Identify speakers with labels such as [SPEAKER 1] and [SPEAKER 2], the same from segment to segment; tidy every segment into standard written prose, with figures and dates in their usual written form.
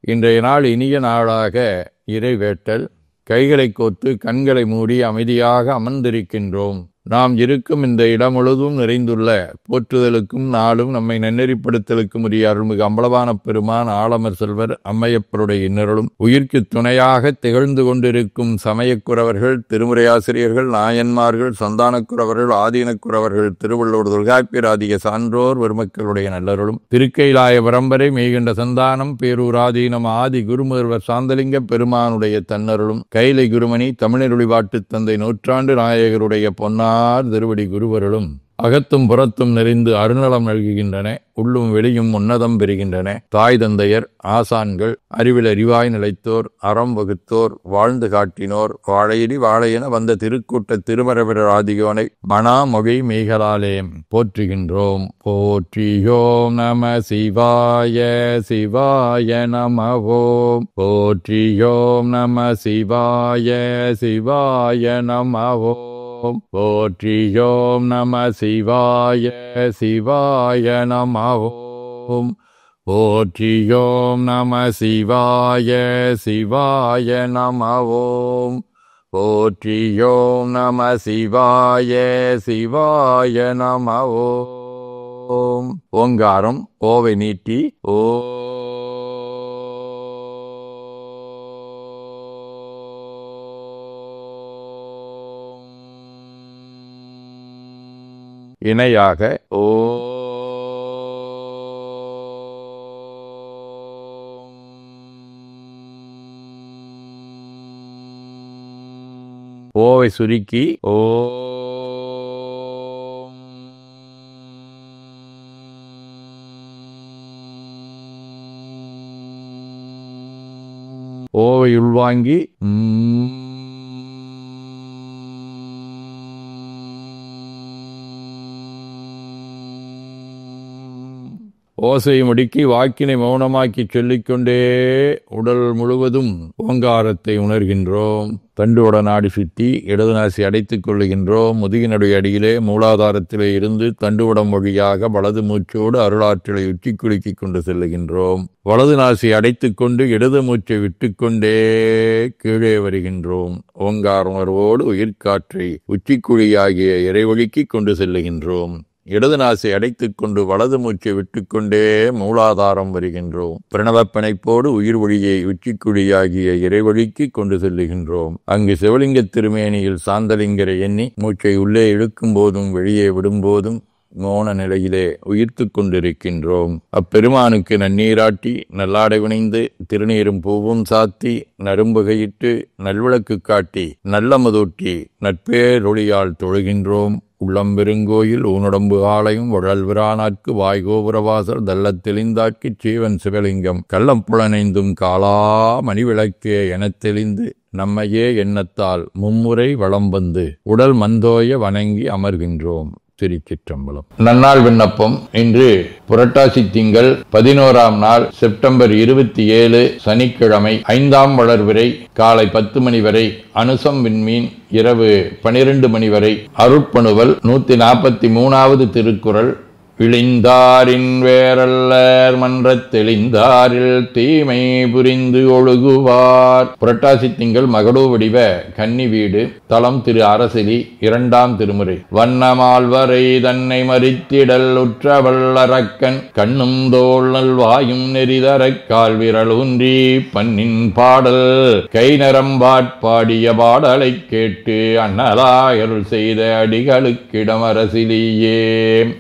[SPEAKER 1] இன்றைய நாள் இனிய நாளாக இறைவேட்டல். கைகளை கோர்த்து கண்களை மூடி அமைதியாக அமர்ந்திருக்கின்றோம். நாம் இருக்கும் இந்த இடம் முழுதும் நிறைந்துள்ள போற்றுதலுக்கும் நாளும் நம்மை நன்னெறிப்படுத்தலுக்கும் உரிய அருள்மிகு அம்பலவான பெருமான் ஆலமர் செல்வர் அம்மையப்பருடைய இன்னருளும் உயிர்க்கு துணையாக திகழ்ந்து கொண்டிருக்கும் சமயக்குறவர்கள், திருமுறையாசிரியர்கள், நாயன்மார்கள், சந்தானக்குறவர்கள், ஆதீனக்குறவர்கள், திருவள்ளூர் தொல்காப்பியராதிய சான்றோர் பெருமக்களுடைய நல்லருளும் திருக்கைலாய பரம்பரை மெய்கண்ட சந்தானம் பேரூர் ஆதீனம் ஆதி குருமுதல்வர் சாந்தலிங்க பெருமானுடைய தன்னருளும் கைலை குருமணி தமிழருளி வாட்டு தந்தை நூற்றாண்டு நாயகருடைய பொன்னார் திருவடி குருவருளும் அகத்தும் புறத்தும் நிறைந்து அருநலம் நல்குகின்றன. உள்ளும் வெளியும் உன்னதம் பெறுகின்றன. தாய் தந்தையர், ஆசான்கள், அறிவில் அறிவாய் நிலைத்தோர், அறம் வகுத்தோர், வாழ்ந்து காட்டினோர், வாழையடி வாழையென வந்த திருக்கூட்ட திருமரபிரர் ஆதியோனை மணாமொழி மெய்களாலே போற்றுகின்றோம். போற்றியோம் நம சிவாய சிவாய நம ஓம். போற்றியோம் நம சிவாய சிவாய நம ஓம். போற்றியோம் நம சிவாய சிவாய நம ஓம். போற்றியோம் நம சிவாய சிவாய நம ஓம். போற்றியோம் நம சிவாய சிவாய நம ஓம். ஓங்காரம் ஓவை நீட்டி ஓ இணையாக ஓ ஓவை சுருக்கி ஓ ஓவை உள்வாங்கி ஓசையை முடுக்கி வாக்கினை மௌனமாக்கி சொல்லிக்கொண்டே உடல் முழுவதும் ஓங்காரத்தை உணர்கின்றோம். தண்டுவட நாடி சுற்றி இடது நாசி அடைத்துக் கொள்ளுகின்றோம். முதுகினுடைய அடியிலே மூலாதாரத்திலே இருந்து தண்டுவடம் வழியாக வலது மூச்சோடு அருளாற்றலை உச்சி குலுக்கி கொண்டு செல்லுகின்றோம். வலது நாசி அடைத்துக் கொண்டு இடது மூச்சை விட்டுக்கொண்டே கீழே வருகின்றோம். ஓங்கார உணர்வோடு உயிர்காற்றை உச்சிக்குழியாகிய இறைவழிக்கு கொண்டு செல்லுகின்றோம். இடது நாசை அடைத்துக் கொண்டு வலது மூச்சை விட்டுக்கொண்டே மூலாதாரம் வருகின்றோம். பிரணவப்பிணைப்போடு உயிர் ஒளியை உச்சிக்குழியாகிய இறைவழிக்கு கொண்டு செல்லுகின்றோம். அங்கு சிவலிங்க திருமேனியில் சாந்தலிங்கரை எண்ணி மூச்சை உள்ளே இழுக்கும் போதும் வெளியே விடும்போதும் மௌன நிலையிலே உயிர்த்து கொண்டிருக்கின்றோம். அப்பெருமானுக்கு நன்னீராட்டி நல்லாடை வினைந்து திருநீரும் பூவும் சாத்தி நரும்புகையிட்டு நல்விளக்கு காட்டி நல்லமுதூட்டி நட்பேரொளியால் தொழுகின்றோம். உள்ளம் பெருங்கோயில் ஊனுடம்பு ஆலயம் வழல்விரானாற்கு வாய்கோபுரவாசல் தள்ளத் தெளிந்தாக்கிச் சீவன் சிவலிங்கம் கள்ளம் புலனைந்தும் காலா மணிவிளக்கே எனத் தெளிந்து நம்மையே எண்ணத்தால் மும்முறை வளம் வந்து உடல் மந்தோய வணங்கி அமர்கின்றோம். திருச்சிற்றம்பலம். நன்னாள் விண்ணப்பம். இன்று புரட்டாசி திங்கள் 11ஆம் நாள் செப்டம்பர் 27 சனிக்கிழமை 5ஆம் வளர்விரை காலை 10 மணி வரை அனுசம் விண்மீன் இரவு 12 மணி வரை அருட்பணுவல் 143வது திருக்குறள். இழிந்தாரின் வேரல்லர் மன்றத் தெளிந்தாரில் தீமை புரிந்து ஒழுகுவார். புரட்டாசி திங்கள் மகடோ வடிவ கன்னி வீடு. தலம் திரு அரசிலி. 2ஆம் திருமுறை. வண்ணமால்வரை தன்னை மறித்திடல் உற்றவல்லரக்கன் கண்ணும் தோல் நல்வாயும் நெறிதரக் கால் விரலூன்றி பன்னின் பாடல் கை நரம்பாட் பாடிய பாடலை கேட்டு அண்ணலாயருள் செய்த அடிகளுக்கிடம் அரசிலியே.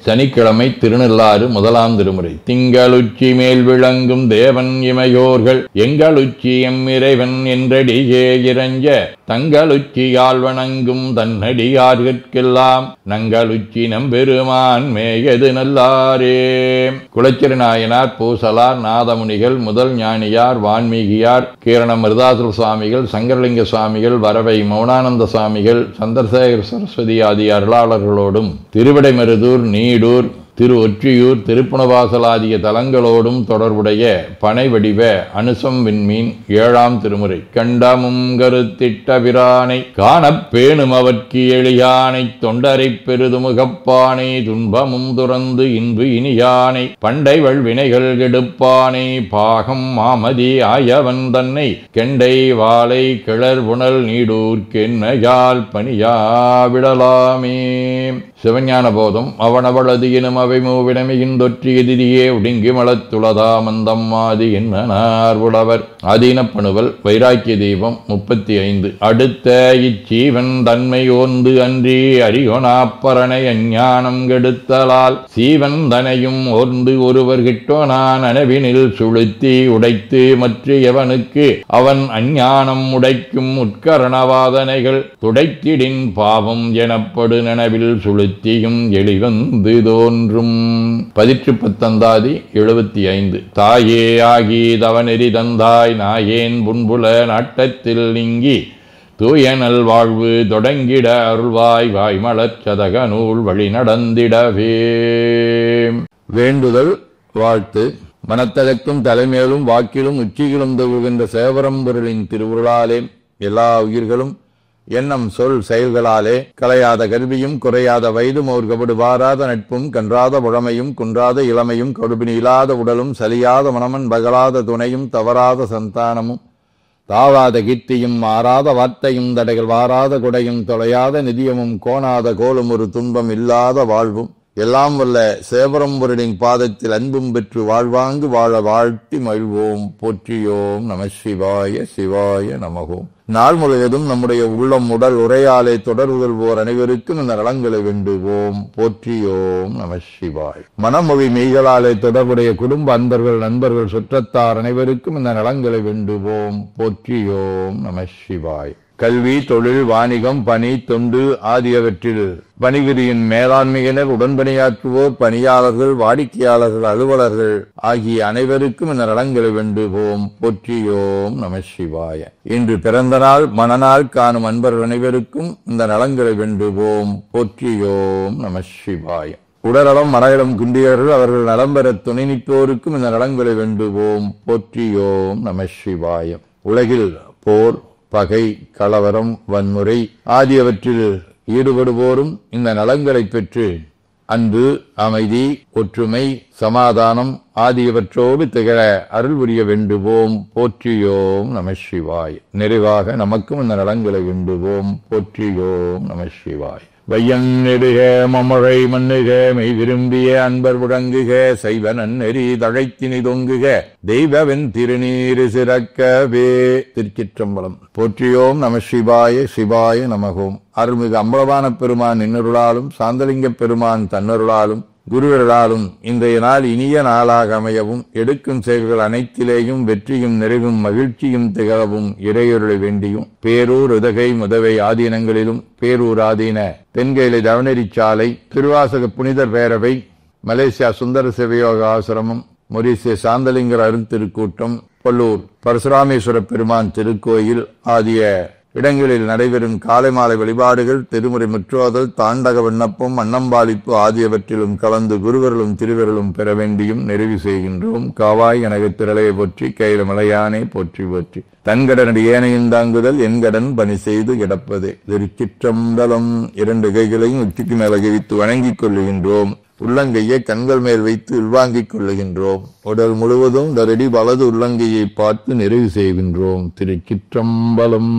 [SPEAKER 1] சனிக்கிழமை திருநள்ளாறு. 1ஆம் திருமுறை. திங்களுச்சி மேல் விளங்கும் தேவன் இமையோர்கள் எங்களுச்சி எம் இறைவன் என்றடியே இறஞ்ச தங்களுச்சியால் வணங்கும் தன்னடியார்கெல்லாம் நங்களுச்சி நம்பெருமான் மேயது நல்லாரே. குலச்சிறு நாயனார், பூசலார், நாதமுனிகள், முதல் ஞானியார், வான்மீகியார், கீரணமிர்தாசுர சுவாமிகள், சங்கரலிங்க சுவாமிகள், வரவை மௌனானந்த சுவாமிகள், சந்திரசேகர சரஸ்வதி ஆதி அருளாளர்களோடும் திருவிடைமருதூர், நீடூர், திரு ஒற்றியூர் திருப்புணவாசலாதிய தலங்களோடும் தொடர்புடைய பனை வடிவ அனுசம் விண்மீன் 7ஆம் திருமுறை. கண்டமும் கருத்திட்ட பிரானை காணப்பேணும் அவர்க்கு எளியானை தொண்டரை பெருதுமுகப்பானை துன்பமும் துறந்து இன்பு இனியானை பண்டைவள் வினைகள் கெடுப்பானை பாகம் மாமதி ஆயவன் தன்னை கெண்டை வாளை கிளர் புனல் நீடூர்க்கென்மையால் பணியா விடலாமே. சிவஞான போதம் அவனவளது எனும் அவை மூவிடமையின் தொற்றி எதிரியே ஒடுங்கி மலத்துளதா மந்தம் ஆதி என்னார் உழவர். ஆதீனப்பணுவல் வைராக்கிய தீபம் 35. அடுத்த இச்சீவன் தன்மை ஓந்து அன்றி அறியோனாப்பரனை அஞ்ஞானம் கெடுத்தலால் சீவன் தனையும் ஓர்ந்து ஒருவர் கிட்டோனான் அனவினில் சுளுத்தி உடைத்து மற்ற எவனுக்கு அவன் அஞ்ஞானம் உடைக்கும் உட்கரணவாதனைகள் துடைத்திடின் பாவம் எனப்படு நனவில் சுளுத்தியும் எளிவந்து தோன்றும். 19 75. தாயே ஆகி தவநெறி தந்தாய் நாயேன் புன்புல நாட்டத்தில் நீங்கி தூயனல் வாழ்வு தொடங்கிட அருள்வாய் வாய்மலர் சதக நூல் வழி நடந்திடவே. வேண்டுதல் வாழ்த்து. மனத்ததற்கும் தலைமையிலும் வாக்கிலும் உச்சிகளும் தகுகின்ற சேவரம்பொருளின் திருவுருளாலே எல்லா உயிர்களும் எண்ணம் சொல் செயல்களாலே கலையாத கல்வியும் குறையாத வயதும் ஒரு கபடு வாராத நட்பும் கன்றாத புழமையும் குன்றாத இளமையும் கடுபினி இல்லாத உடலும் சலியாத மனமன் பகலாத துணையும் தவறாத சந்தானமும் தாவாத கீர்த்தியும் மாறாத வார்த்தையும் தடைகள் வாராத குடையும் தொலையாத நிதியமும் கோணாத கோலும் ஒரு துன்பம் இல்லாத வாழ்வும் எல்லாம் வல்ல சேவரம்பொருளின் பாதத்தில் அன்பும் பெற்று வாழ்வாங்கு வாழ வாழ்த்தி மகிழ்வோம். போற்றியோம் நம சிவாய சிவாய நமகோம். நாள் முழுவதும் நம்முடைய உள்ளம் உடல் உரையாலே தொடர்புகொள்வோர் அனைவருக்கும் இந்த நலங்களை வேண்டுவோம். போற்றியோம் நம சிவாய். மனமொழி மெய்களாலே தொடர்புடைய குடும்ப அன்பர்கள் நண்பர்கள் சுற்றத்தார் அனைவருக்கும் இந்த நலங்களை வேண்டுவோம். போற்றியோம் நம சிவாய். கல்வி தொழில் வாணிகம் பணி தொண்டு ஆகியவற்றில் பணிவிரியின் மேலாண்மையினர் உடன்பணியாற்றுவோர் பணியாளர்கள் வாடிக்கையாளர்கள் அலுவலர்கள் ஆகிய அனைவருக்கும் இந்த நலங்களை வேண்டுவோம். போற்றியோம் நம சிவாய. இன்று பிறந்த நாள் மனநாள் காணும் அன்பர்கள் அனைவருக்கும் இந்த நலங்களை வேண்டுவோம். போற்றியோம் நம சிவாய. உடல்நலம் மனநலம் குன்றியவர்கள் அவர்கள் நலம் பெற துணை நிற்போருக்கும் இந்த நலங்களை வேண்டுவோம். போற்றியோம் நம சிவாய. உலகில் போர் பகை கலவரம் வன்முறை ஆகியவற்றில் ஈடுபடுவோரும் இந்த நலங்களை பெற்று அன்பு அமைதி ஒற்றுமை சமாதானம் ஆகியவற்றோடு திகழ அருள் புரிய வேண்டுவோம். போற்றியோம் நம சிவாய். நிறைவாக நமக்கும் இந்த நலங்களை வேண்டுவோம். போற்றியோம் நம சிவாய். வையன் நெடுக மமழை மண்ணுக மெய் விரும்பிய அன்பர் முழங்குக செய்வ நன்னெறி தழைத்தினி தொங்குக தெய்வவன் திருநீரு சிறக்கவே. திருச்சிற்றம்பலம். போற்றியோம் நம சிவாய சிவாய நமகோம். அருள்மிகு அம்பலவான பெருமான் இன்னருளாலும் சாந்தலிங்க பெருமான் தன்னருளாலும் குருவர்களாலும் இன்றைய நாள் இனிய நாளாக அமையவும் எடுக்கும் செயல்கள் அனைத்திலேயும் வெற்றியும் நிறைவும் மகிழ்ச்சியும் திகழவும் இறையொருளை வேண்டியும் பேரூர் உதகை முதவை ஆதீனங்களிலும் பேரூர் ஆதீன தென்கையிலை தவநெறிச்சாலை திருவாசக புனிதர் பேரவை மலேசியா சுந்தர சிவயோக ஆசிரமம் மொரீசிய சாந்தலிங்கர் அருந்திருக்கூட்டம் பல்லூர் பரசுராமேஸ்வர பெருமான் திருக்கோயில் ஆகிய இடங்களில் நடைபெறும் காலை மாலை வழிபாடுகள் திருமுறை முற்றோதல் தாண்டக விண்ணப்பம் அன்னம்பாளிப்பு ஆகியவற்றிலும் கலந்து குருவர்களும் திருவர்களும் பெற வேண்டியும் நிறைவு செய்கின்றோம். காவாய் எனக்கு திரளையை போற்றி கையில மலையானே போற்றி போற்றி தன்கடனடி ஏனையும் தாங்குதல் என் கடன் பணி செய்து கிடப்பதே. திருச்சிற்றம்பலம். 2 கைகளையும் உச்சிக்கு மேல வைத்து வணங்கிக் கொள்ளுகின்றோம். உள்ளங்கையை கண்கள் மேல் வைத்து உள்வாங்கிக் கொள்ளுகின்றோம். உடல் முழுவதும் தரடி வலது உள்ளங்கையை பார்த்து நிறைவு செய்கின்றோம். திருச்சிற்றம்பலம்.